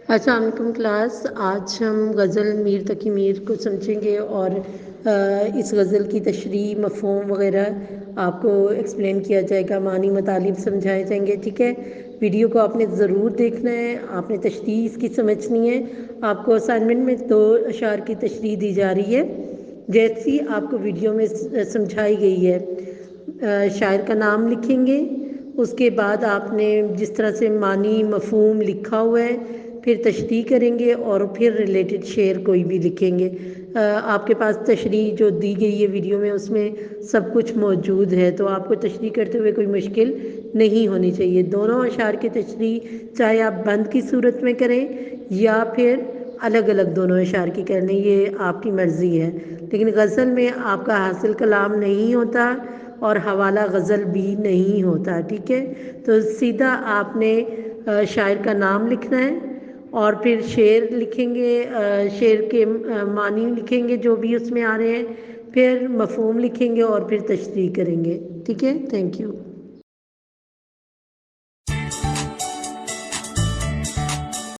السلام علیکم کلاس، آج ہم غزل میر تقی میر کو سمجھیں گے اور اس غزل کی تشریح، مفہوم وغیرہ آپ کو ایکسپلین کیا جائے گا، معنی مطالب سمجھائے جائیں گے. ٹھیک ہے، ویڈیو کو آپ نے ضرور دیکھنا ہے، آپ نے تشریح اس کی سمجھنی ہے. آپ کو اسائنمنٹ میں 2 اشعار کی تشریح دی جا رہی ہے جیسی آپ کو ویڈیو میں سمجھائی گئی ہے. شاعر کا نام لکھیں گے، اس کے بعد آپ نے جس طرح سے معنی مفہوم لکھا ہوا ہے پھر تشریح کریں گے اور پھر ریلیٹڈ شعر کوئی بھی لکھیں گے. آپ کے پاس تشریح جو دی گئی ہے ویڈیو میں اس میں سب کچھ موجود ہے، تو آپ کو تشریح کرتے ہوئے کوئی مشکل نہیں ہونی چاہیے. دونوں اشعار کی تشریح چاہے آپ بند کی صورت میں کریں یا پھر الگ الگ دونوں اشعار کی کر لیں، یہ آپ کی مرضی ہے. لیکن غزل میں آپ کا حاصل کلام نہیں ہوتا اور حوالہ غزل بھی نہیں ہوتا. ٹھیک ہے، تو سیدھا آپ نے شاعر کا نام لکھنا ہے اور پھر شعر لکھیں گے، شعر کے معنی لکھیں گے جو بھی اس میں آ رہے ہیں، پھر مفہوم لکھیں گے اور پھر تشریح کریں گے. ٹھیک ہے، تھینک یو.